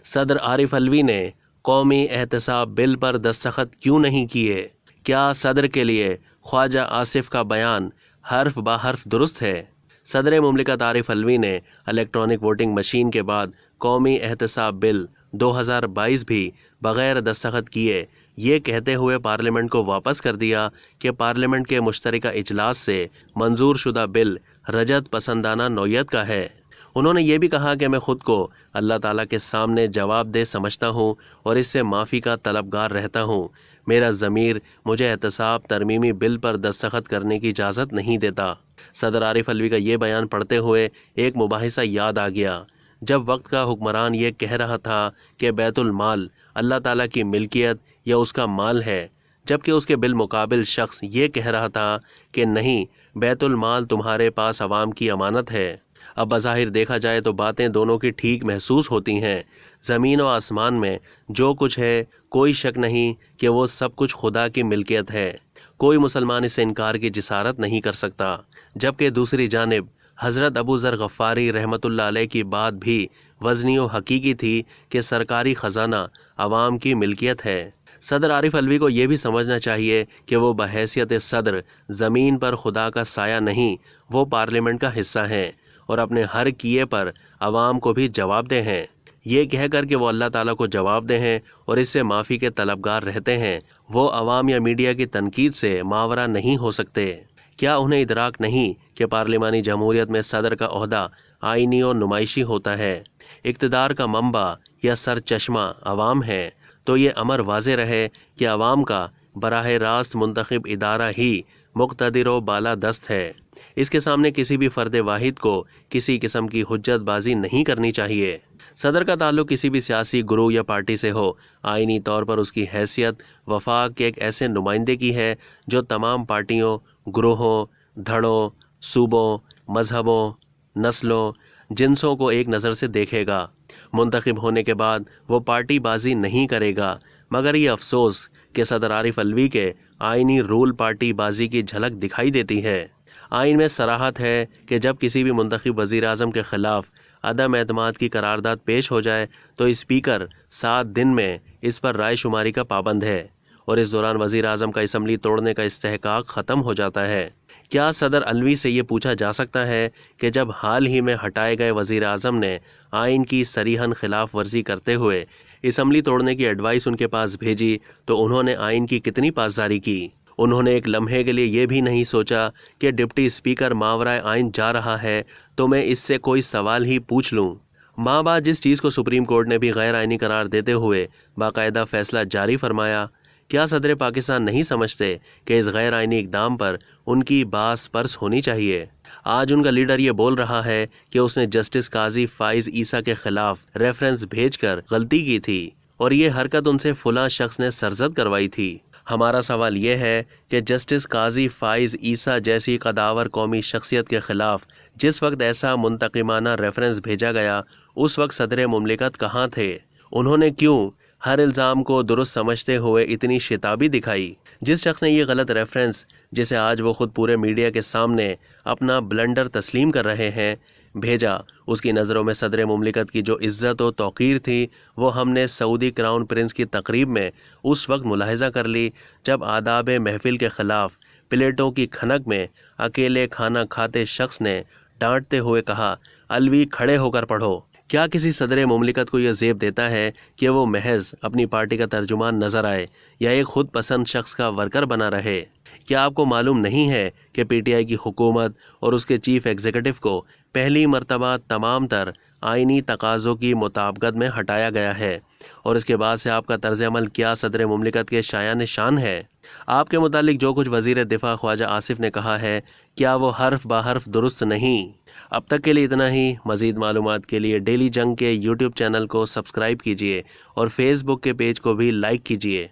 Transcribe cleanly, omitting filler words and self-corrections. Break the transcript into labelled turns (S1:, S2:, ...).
S1: صدر عارف الوی نے قومی احتساب بل پر دستخط کیوں نہیں کیے؟ کیا صدر کے لیے خواجہ آصف کا بیان حرف بہ حرف درست ہے؟ صدر مملکت عارف الوی نے الیکٹرانک ووٹنگ مشین کے بعد قومی احتساب بل 2022 بھی بغیر دستخط کیے یہ کہتے ہوئے پارلیمنٹ کو واپس کر دیا کہ پارلیمنٹ کے مشترکہ اجلاس سے منظور شدہ بل رجعت پسندانہ نوعیت کا ہے۔ انہوں نے یہ بھی کہا کہ میں خود کو اللہ تعالیٰ کے سامنے جواب دہ سمجھتا ہوں اور اس سے معافی کا طلبگار رہتا ہوں۔ میرا ضمیر مجھے احتساب ترمیمی بل پر دستخط کرنے کی اجازت نہیں دیتا۔ صدر عارف الوی کا یہ بیان پڑھتے ہوئے ایک مباحثہ یاد آ گیا، جب وقت کا حکمران یہ کہہ رہا تھا کہ بیت المال اللہ تعالیٰ کی ملکیت یا اس کا مال ہے، جبکہ اس کے بالمقابل شخص یہ کہہ رہا تھا کہ نہیں، بیت المال تمہارے پاس عوام کی امانت ہے۔ اب بظاہر دیکھا جائے تو باتیں دونوں کی ٹھیک محسوس ہوتی ہیں۔ زمین و آسمان میں جو کچھ ہے کوئی شک نہیں کہ وہ سب کچھ خدا کی ملکیت ہے، کوئی مسلمان اس سے انکار کی جسارت نہیں کر سکتا، جبکہ دوسری جانب حضرت ابو ذر غفاری رحمۃ اللہ علیہ کی بات بھی وزنی و حقیقی تھی کہ سرکاری خزانہ عوام کی ملکیت ہے۔ صدر عارف الوی کو یہ بھی سمجھنا چاہیے کہ وہ بحیثیت صدر زمین پر خدا کا سایہ نہیں، وہ پارلیمنٹ کا حصہ ہیں اور اپنے ہر کیے پر عوام کو بھی جواب دہ ہیں۔ یہ کہہ کر کہ وہ اللہ تعالیٰ کو جواب دہ ہیں اور اس سے معافی کے طلبگار رہتے ہیں، وہ عوام یا میڈیا کی تنقید سے ماورا نہیں ہو سکتے۔ کیا انہیں ادراک نہیں کہ پارلیمانی جمہوریت میں صدر کا عہدہ آئینی و نمائشی ہوتا ہے؟ اقتدار کا منبع یا سر چشمہ عوام ہے، تو یہ امر واضح رہے کہ عوام کا براہ راست منتخب ادارہ ہی مقتدر و بالادست ہے۔ اس کے سامنے کسی بھی فرد واحد کو کسی قسم کی حجت بازی نہیں کرنی چاہیے۔ صدر کا تعلق کسی بھی سیاسی گروہ یا پارٹی سے ہو، آئینی طور پر اس کی حیثیت وفاق کے ایک ایسے نمائندے کی ہے جو تمام پارٹیوں، گروہوں، دھڑوں، صوبوں، مذہبوں، نسلوں، جنسوں کو ایک نظر سے دیکھے گا۔ منتخب ہونے کے بعد وہ پارٹی بازی نہیں کرے گا، مگر یہ افسوس کہ صدر عارف الوی کے آئینی رول پارٹی بازی کی جھلک دکھائی دیتی ہے۔ آئین میں صراحت ہے کہ جب کسی بھی منتخب وزیر اعظم کے خلاف عدم اعتماد کی قرارداد پیش ہو جائے تو اسپیکر 7 دن میں اس پر رائے شماری کا پابند ہے اور اس دوران وزیر اعظم کا اسمبلی توڑنے کا استحقاق ختم ہو جاتا ہے۔ کیا صدر الوی سے یہ پوچھا جا سکتا ہے کہ جب حال ہی میں ہٹائے گئے وزیر اعظم نے آئین کی صریحاً خلاف ورزی کرتے ہوئے اسمبلی توڑنے کی ایڈوائس ان کے پاس بھیجی تو انہوں نے آئین کی کتنی پاسداری کی؟ انہوں نے ایک لمحے کے لیے یہ بھی نہیں سوچا کہ ڈپٹی اسپیکر ماورائے آئین جا رہا ہے تو میں اس سے کوئی سوال ہی پوچھ لوں۔ ماں بعد جس چیز کو سپریم کورٹ نے بھی غیر آئینی قرار دیتے ہوئے باقاعدہ فیصلہ جاری فرمایا، کیا صدر پاکستان نہیں سمجھتے کہ اس غیر آئینی اقدام پر ان کی باس پرس ہونی چاہیے؟ آج ان کا لیڈر یہ بول رہا ہے کہ اس نے جسٹس قاضی فائز عیسیٰ کے خلاف ریفرنس بھیج کر غلطی کی تھی اور یہ حرکت ان سے فلاں شخص نے سرزد کروائی تھی۔ ہمارا سوال یہ ہے کہ جسٹس قاضی فائز عیسیٰ جیسی قداور قومی شخصیت کے خلاف جس وقت ایسا منتقمانہ ریفرنس بھیجا گیا اس وقت صدر مملکت کہاں تھے؟ انہوں نے کیوں ہر الزام کو درست سمجھتے ہوئے اتنی شتابی دکھائی؟ جس شخص نے یہ غلط ریفرنس، جسے آج وہ خود پورے میڈیا کے سامنے اپنا بلنڈر تسلیم کر رہے ہیں، بھیجا، اس کی نظروں میں صدر مملکت کی جو عزت و توقیر تھی وہ ہم نے سعودی کراؤن پرنس کی تقریب میں اس وقت ملاحظہ کر لی جب آداب محفل کے خلاف پلیٹوں کی کھنک میں اکیلے کھانا کھاتے شخص نے ڈانٹتے ہوئے کہا، الوی کھڑے ہو کر پڑھو۔ کیا کسی صدر مملکت کو یہ زیب دیتا ہے کہ وہ محض اپنی پارٹی کا ترجمان نظر آئے یا ایک خود پسند شخص کا ورکر بنا رہے؟ کیا آپ کو معلوم نہیں ہے کہ پی ٹی آئی کی حکومت اور اس کے چیف ایگزیکٹو کو پہلی مرتبہ تمام تر آئینی تقاضوں کی مطابقت میں ہٹایا گیا ہے اور اس کے بعد سے آپ کا طرز عمل کیا صدر مملکت کے شایان شان ہے؟ آپ کے متعلق جو کچھ وزیر دفاع خواجہ آصف نے کہا ہے کیا وہ حرف بہ حرف درست نہیں؟ اب تک کے لیے اتنا ہی۔ مزید معلومات کے لیے ڈیلی جنگ کے یوٹیوب چینل کو سبسکرائب کیجیے اور فیس بک کے پیج کو بھی لائک کیجیے۔